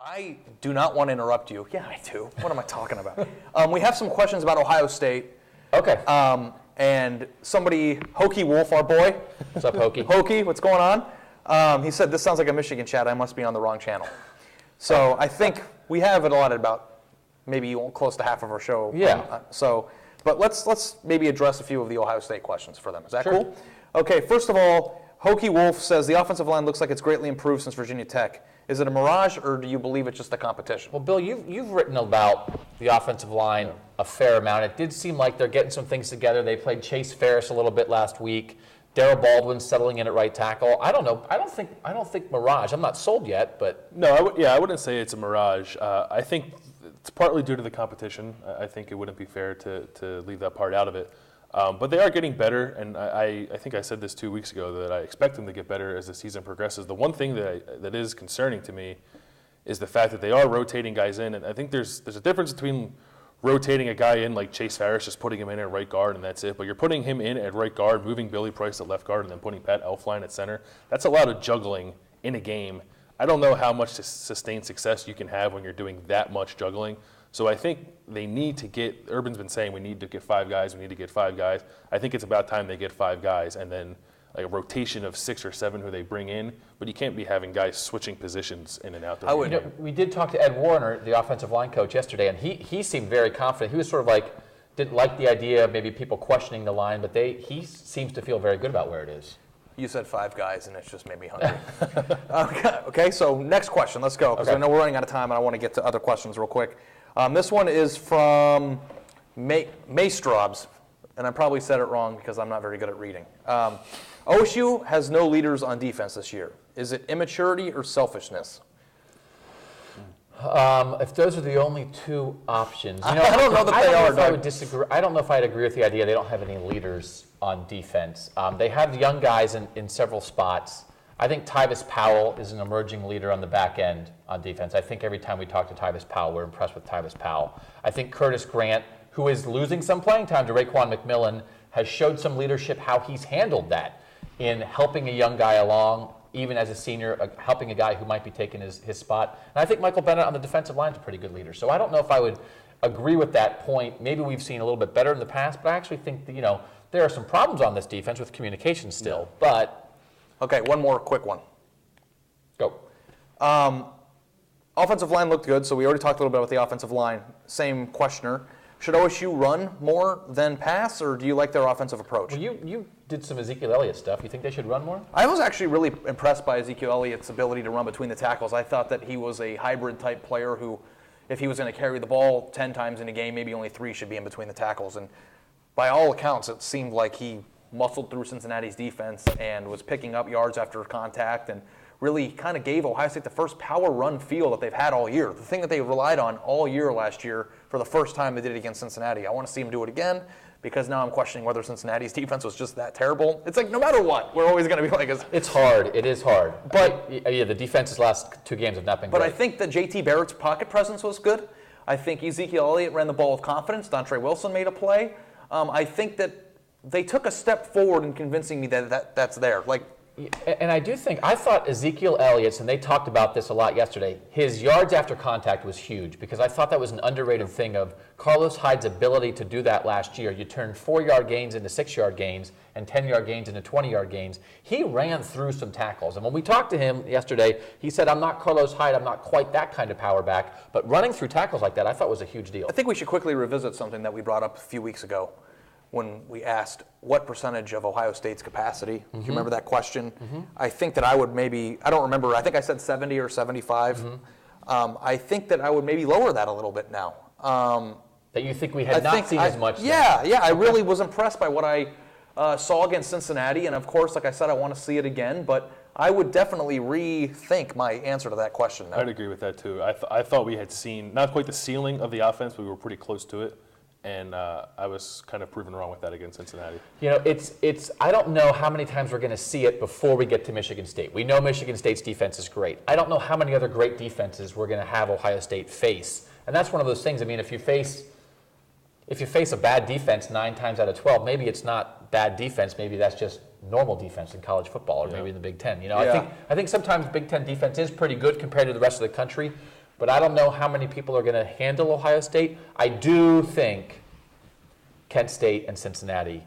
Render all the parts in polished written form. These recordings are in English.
I do not want to interrupt you. Yeah, I do. What am I talking about? We have some questions about Ohio State. Okay. And somebody, Hokey Wolf, our boy. What's up, Hokey? Hokey, what's going on? He said, this sounds like a Michigan chat. I must be on the wrong channel. So I think we have it allotted about maybe close to half of our show. Yeah. But let's maybe address a few of the Ohio State questions for them. Is that Sure. cool? Okay, first of all, Hokey Wolf says the offensive line looks like it's greatly improved since Virginia Tech. Is it a mirage, or do you believe it's just a competition? Well, Bill, you've written about the offensive line a fair amount. It did seem like they're getting some things together. They played Chase Ferris a little bit last week. Darryl Baldwin settling in at right tackle. I don't know. I don't think mirage. I'm not sold yet, but no, I wouldn't say it's a mirage. I think it's partly due to the competition. I think it wouldn't be fair to leave that part out of it. But they are getting better, and I think I said this 2 weeks ago that I expect them to get better as the season progresses. The one thing that is concerning to me is the fact that they are rotating guys in, and I think there's a difference between rotating a guy in like Chase Ferris, just putting him in at right guard and that's it, but you're putting him in at right guard, moving Billy Price at left guard, and then putting Pat Elflein at center. That's a lot of juggling in a game. I don't know how much sustained success you can have when you're doing that much juggling. So I think they need to get, Urban's been saying we need to get 5 guys, we need to get 5 guys. I think it's about time they get 5 guys, and then like a rotation of 6 or 7 who they bring in, but you can't be having guys switching positions in and out. We did talk to Ed Warner, the offensive line coach, yesterday, and he seemed very confident. He was sort of like, didn't like the idea of maybe people questioning the line, but he seems to feel very good about where it is. You said 5 guys, and it's just made me hungry. Okay, so next question. Let's go, because I know we're running out of time, and I want to get to other questions real quick. This one is from Maystrobs, and I probably said it wrong because I'm not very good at reading. OSU has no leaders on defense this year. Is it immaturity or selfishness? If those are the only 2 options, I don't know that they are. I would disagree. I don't know if I'd agree with the idea they don't have any leaders on defense. They have young guys in several spots. I think Tyvis Powell is an emerging leader on the back end on defense. I think every time we talk to Tyvis Powell, we're impressed with Tyvis Powell. I think Curtis Grant, who is losing some playing time to Raekwon McMillan, has showed some leadership how he's handled that in helping a young guy along, even as a senior, helping a guy who might be taking his spot. And I think Michael Bennett on the defensive line is a pretty good leader. So I don't know if I would agree with that point. Maybe we've seen a little bit better in the past, but I actually think that, there are some problems on this defense with communication still. But okay, one more quick one. Go. Offensive line looked good, so we already talked a little bit about the offensive line. Same questioner. Should OSU run more than pass, or do you like their offensive approach? Well, you did some Ezekiel Elliott stuff. You think they should run more? I was actually really impressed by Ezekiel Elliott's ability to run between the tackles. I thought that he was a hybrid-type player who, if he was going to carry the ball 10 times in a game, maybe only 3 should be in between the tackles. And by all accounts, it seemed like he muscled through Cincinnati's defense and was picking up yards after contact and really kind of gave Ohio State the first power run feel that they've had all year. The thing that they relied on all year last year for the first time they did it against Cincinnati. I want to see them do it again because now I'm questioning whether Cincinnati's defense was just that terrible. It's like no matter what, we're always going to be like... It's hard. It is hard. But yeah, the defense's last 2 games have not been great. But I think that JT Barrett's pocket presence was good. I think Ezekiel Elliott ran the ball with confidence. Dontre Wilson made a play. I think that they took a step forward in convincing me that that's there. And I thought Ezekiel Elliott's, and they talked about this a lot yesterday, his yards after contact was huge because I thought that was an underrated thing of Carlos Hyde's ability to do that last year. You turned 4-yard gains into 6-yard gains and 10-yard gains into 20-yard gains. He ran through some tackles. And when we talked to him yesterday, he said, I'm not Carlos Hyde, I'm not quite that kind of power back, but running through tackles like that I thought was a huge deal. I think we should quickly revisit something that we brought up a few weeks ago when we asked what percentage of Ohio State's capacity. Mm-hmm. Do you remember that question? Mm-hmm. I think that I would maybe, I don't remember, I think I said 70 or 75. Mm-hmm. I think that I would maybe lower that a little bit now. That you think we had not seen as much? Yeah, I really was impressed by what I saw against Cincinnati, and of course, like I said, I want to see it again, but I would definitely rethink my answer to that question now. I'd agree with that too. I thought we had seen, not quite the ceiling of the offense, but we were pretty close to it. And I was kind of proven wrong with that against Cincinnati. It's. I don't know how many times we're going to see it before we get to Michigan State. We know Michigan State's defense is great. I don't know how many other great defenses we're going to have Ohio State face. And that's one of those things. I mean, if you face a bad defense 9 times out of 12, maybe it's not bad defense. Maybe that's just normal defense in college football, or maybe in the Big Ten. I think sometimes Big Ten defense is pretty good compared to the rest of the country. but I don't know how many people are going to handle Ohio State. I do think Kent State and Cincinnati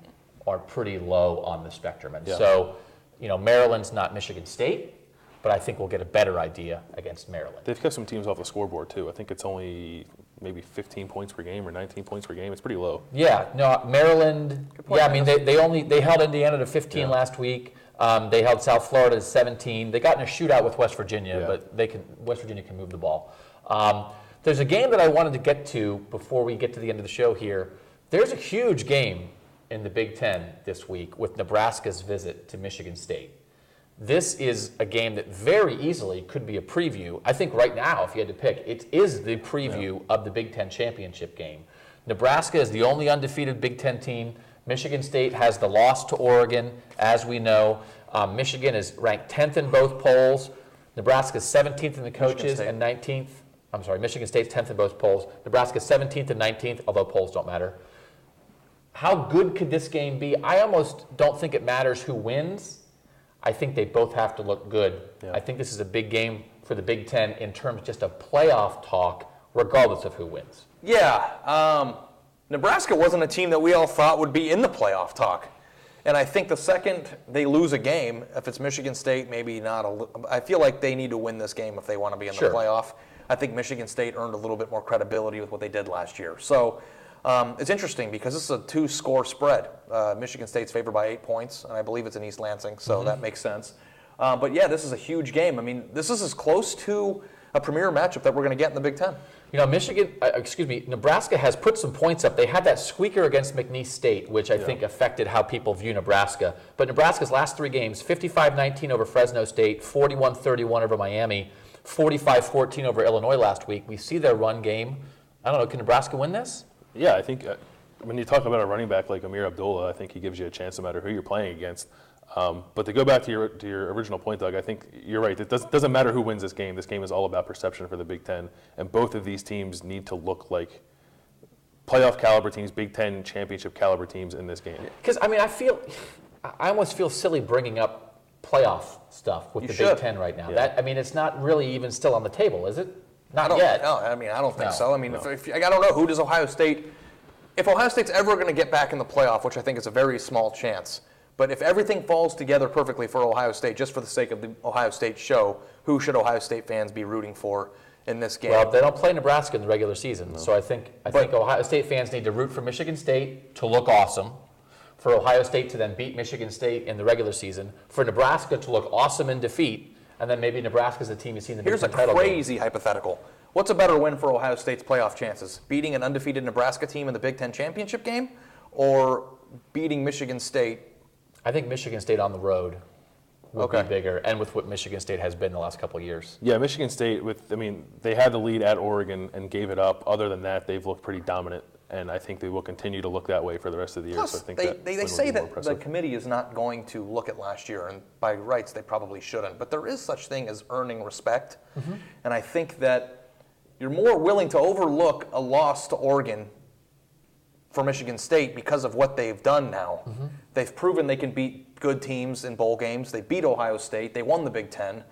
are pretty low on the spectrum. And so, Maryland's not Michigan State, but I think we'll get a better idea against Maryland. They've kept some teams off the scoreboard, too. I think it's only maybe 15 points per game or 19 points per game. It's pretty low. Yeah, no, Maryland, I mean, they held Indiana to 15 last week. They held South Florida to 17. They got in a shootout with West Virginia, but West Virginia can move the ball. There's a game that I wanted to get to before we get to the end of the show here. There's a huge game in the Big Ten this week with Nebraska's visit to Michigan State. This is a game that very easily could be a preview. I think right now, if you had to pick, it is the preview of the Big Ten championship game. Nebraska is the only undefeated Big Ten team. Michigan State has the loss to Oregon, as we know. Michigan is ranked 10th in both polls. Nebraska is 17th in the coaches and 19th. I'm sorry, Michigan State's 10th in both polls. Nebraska is 17th and 19th, although polls don't matter. How good could this game be? I almost don't think it matters who wins. I think they both have to look good. Yeah. I think this is a big game for the Big Ten in terms just of playoff talk, regardless of who wins. Yeah, Nebraska wasn't a team that we all thought would be in the playoff talk. And I think the second they lose a game, if it's Michigan State, maybe not. I feel like they need to win this game if they want to be in the playoff. I think Michigan State earned a little bit more credibility with what they did last year. So it's interesting because this is a 2-score spread. Michigan State's favored by 8 points, and I believe it's in East Lansing, so that makes sense. But yeah, this is a huge game. I mean, this is as close to a premier matchup that we're going to get in the Big Ten. Nebraska has put some points up. They had that squeaker against McNeese State, which I think affected how people view Nebraska. But Nebraska's last 3 games, 55-19 over Fresno State, 41-31 over Miami, 45-14 over Illinois last week. We see their run game. I don't know, can Nebraska win this? Yeah, I think when you talk about a running back like Amir Abdullah, I think he gives you a chance no matter who you're playing against. But to go back to your original point, Doug, I think you're right. It doesn't matter who wins this game. This game is all about perception for the Big Ten, and both of these teams need to look like playoff caliber teams, Big Ten championship caliber teams in this game. Because I almost feel silly bringing up playoff stuff with the Big Ten right now. Yeah. It's not really even still on the table, is it? Not yet. No, I don't think so. I mean, I don't know, who does Ohio State, if Ohio State's ever going to get back in the playoff, which I think is a very small chance, but if everything falls together perfectly for Ohio State, just for the sake of the Ohio State show, who should Ohio State fans be rooting for in this game? Well, they don't play Nebraska in the regular season, so I think Ohio State fans need to root for Michigan State to look awesome, for Ohio State to then beat Michigan State in the regular season, for Nebraska to look awesome in defeat, and then maybe Nebraska's the team you see in the Big Ten title game. Here's a crazy hypothetical. What's a better win for Ohio State's playoff chances? Beating an undefeated Nebraska team in the Big Ten championship game, or beating Michigan State? I think Michigan State on the road would be bigger, and with what Michigan State has been the last couple of years. Yeah, Michigan State, they had the lead at Oregon and gave it up. Other than that, they've looked pretty dominant, and I think they will continue to look that way for the rest of the year. Plus, so I think they say that the committee is not going to look at last year, and by rights they probably shouldn't. But there is such thing as earning respect, and I think that you're more willing to overlook a loss to Oregon for Michigan State because of what they've done now. They've proven they can beat good teams in bowl games. They beat Ohio State. They won the Big Ten.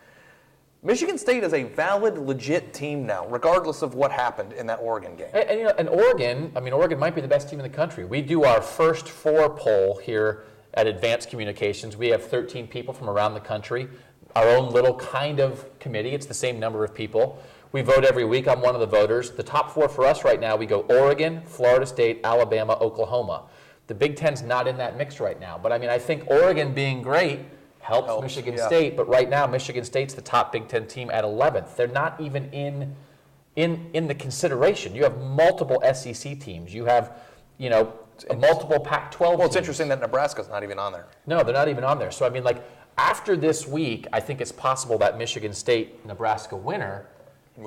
Michigan State is a valid, legit team now, regardless of what happened in that Oregon game. And Oregon might be the best team in the country. We do our first 4 poll here at Advanced Communications. We have 13 people from around the country, our own little kind of committee. It's the same number of people. We vote every week. I'm one of the voters. The top 4 for us right now, we go Oregon, Florida State, Alabama, Oklahoma. The Big Ten's not in that mix right now. But I think Oregon being great helps Michigan State. But right now, Michigan State's the top Big Ten team at 11th. They're not even in the consideration. You have multiple SEC teams. You have, multiple Pac-12 teams. Well, it's interesting that Nebraska's not even on there. No, they're not even on there. So, after this week, I think it's possible that Michigan State, Nebraska winner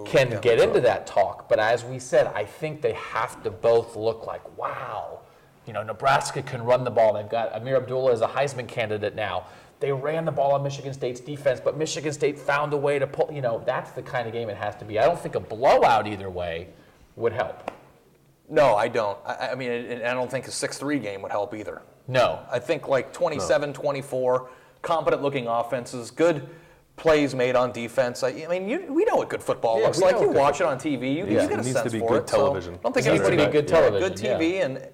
can get into that talk. But as we said, I think they have to both look like, wow, Nebraska can run the ball. They've got Amir Abdullah as a Heisman candidate now. They ran the ball on Michigan State's defense, but Michigan State found a way to pull. That's the kind of game it has to be. I don't think a blowout either way would help. No, I don't. I don't think a 6-3 game would help either. No. I think 27-24, competent-looking offenses, good plays made on defense. I mean, we know what good football Yeah, looks we like. know You what good watch it on TV. You get a It needs sense to be for good it. television. So I don't think It needs to anybody be good television, good TV, and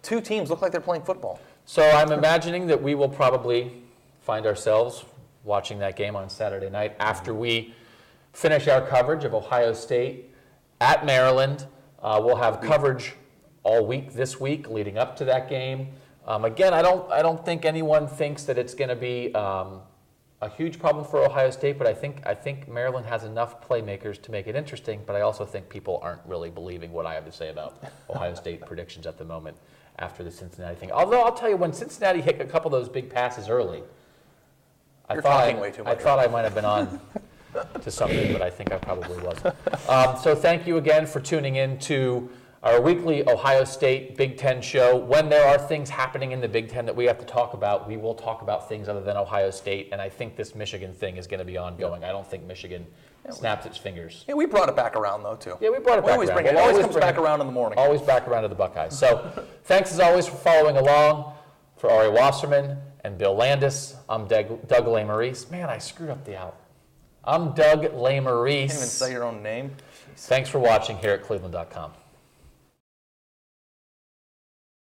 two teams look like they're playing football. So I'm imagining that we will probably find ourselves watching that game on Saturday night after we finish our coverage of Ohio State at Maryland. We'll have coverage all week this week leading up to that game. Again, I don't think anyone thinks that it's going to be a huge problem for Ohio State, but I think Maryland has enough playmakers to make it interesting. But I also think people aren't really believing what I have to say about Ohio State predictions at the moment after the Cincinnati thing. Although I'll tell you, when Cincinnati hit a couple of those big passes early, You're talking way too much. I thought I might have been on to something, but I think I probably wasn't. So thank you again for tuning in to our weekly Ohio State Big Ten show. When there are things happening in the Big Ten that we have to talk about, we will talk about things other than Ohio State, and I think this Michigan thing is going to be ongoing. I don't think Michigan snaps its fingers. Yeah, we brought it back around, though, too. Yeah, we brought it back around. It always comes back around in the morning. Always back around to the Buckeyes. So thanks as always for following along. For Ari Wasserman and Bill Landis, I'm Doug LeMaurice. Man, I screwed up the out. I'm Doug LeMaurice. You can't even say your own name. Thanks for watching here at cleveland.com.